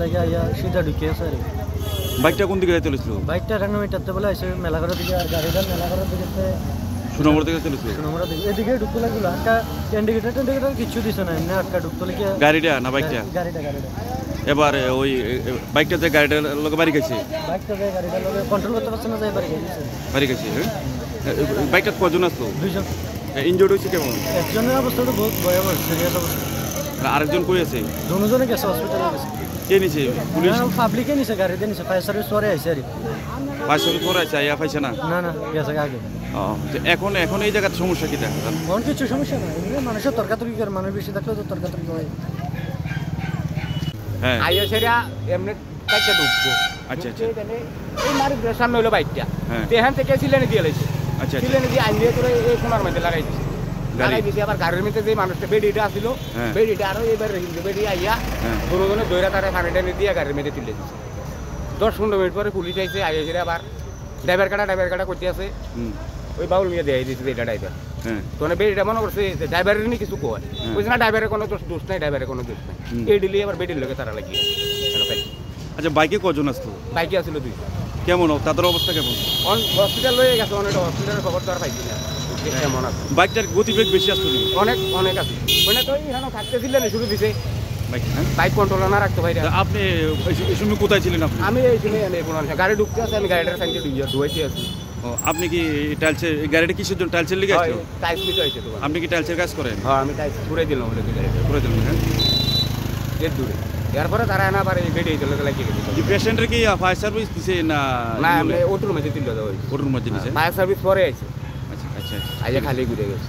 লাগে আইয়া সিধা ঢুকে আছে আর বাইকটা কোন দিকে চলেছিল? বাইকটা রাঙ্গামাটিতে বলে আছে মেলাঘরের দিকে, আর গাড়িটা মেলাঘরের দিকে সুনামুড়া থেকে চলেছিল। সুনামুড়া দিকে এদিকে ঢুকতে লাগলো, একটা ইন্ডিকেটার কিছু দিছে না, এমনি একটা ঢুকতে লাগে। গাড়িটা না বাইকটা? গাড়িটা। এবার ওই বাইকটাতে গাড়িটার লোক বাড়ি গেছে, বাইকটাতে গাড়িটার লোক কন্ট্রোল করতে পারছে না, যাই বাড়ি গেছে। বাইকটা কজন আসতো? 2 জন। ইনজোর্ড হয়েছে কেমন? একজনের অবস্থা তো বহুত ভয়াবহ, সিরিয়াস অবস্থা। আরেকজন কই আছে? দুজনে গেছে হসপিটালে গেছে। কে নিছে? পুলিশ? পাবলিকে নিছে, গাড়িতে নিছে, ফায়ার সার্ভিস পরে আইছে আর 5 বছর পরে আছে, আইয়া পাইছে না? না গেছে আগে। এখন এই জায়গার সমস্যা কি দেখা? কোন কিছু সমস্যা না, মানুষের তর্কাতর্কি করে, মানুষ বেশি থাকলে তো তর্কাতর্কি হয়। হ্যাঁ আইয়া সেরা এমনি কাইটা ঢুকবো। আচ্ছা এই মারি সামনে হলো বাইকটা, হ্যাঁ এখান থেকে সিলেনে দিয়ে লাইছে। আচ্ছা সিলেনে দিয়ে আইন দিয়ে করে এই কোনার মধ্যে লাগাই দিচ্ছে। লাগাই দিয়েছে আবার গাড়ির মধ্যে যে মানুষটা বেডিটা আসছিল, বেডিটা আরো এবার বেডি আইয়া দুজনে দৈরা তারা পানিটা দিয়ে গাড়ির মধ্যে তুলে দিচ্ছে। 10-15 মিনিট পরে পুলিশ আইছে, আইয়া সেরা আবার ড্রাইভার কাটা করতে আছে। ওই বাউল নিয়ে দেয় দিচ্ছে এটা ড্রাইভার। তোনে বেডিটা মনে করছে ড্রাইভারের নিয়ে কিছু কয়, বুঝছে না ড্রাইভারের কোনো দোষ নাই, ড্রাইভারের কোনো দোষ নাই। এই ডিলি আবার বেডির লোকে তারা লাগিয়ে। আচ্ছা বাইকে কজন আসতো? বাইকে আসছিল 2 জন। কেমন তাদের অবস্থা কেমন? হসপিটাল লয়ে গেছে, অনেক হসপিটালের খবর তো আর পাইছি না কেমন আছে। বাইকটার গতিবেগ বেশি আসতো? অনেক আছে, মানে তো এখানে থাকতেছিল না, শুরু দিছে বাইক কন্ট্রোল না রাখতে ভাই। আপনি এই সময় কোথায় ছিলেন? আমি এই সময় গাড়ি ঢুকতে আছে, আমি গাড়িটার সাইডে ধুয়েছি আছি। আপনি কি টাইলসের গাড়িটা কিসের জন্য? টাইলসের লিগে আসছো? টাইলস নিতে হয়েছে তো। আপনি কি টাইলসের কাজ করেন? হ্যাঁ আমি টাইলস ঘুরে দিলাম, করে দিলেন। হ্যাঁ এর দূরে এরপরে তারা না পারে বেরিয়ে চলে লাগিয়ে গেছে। পেশেন্টের কি ফায়ার সার্ভিস দিছে না? না ওটুর মধ্যে তুলে দেওয়া হয়েছে। ওটুর মধ্যে দিছে, ফায়ার সার্ভিস পরে আছে। আচ্ছা আইয়া খালি ঘুরে গেছে।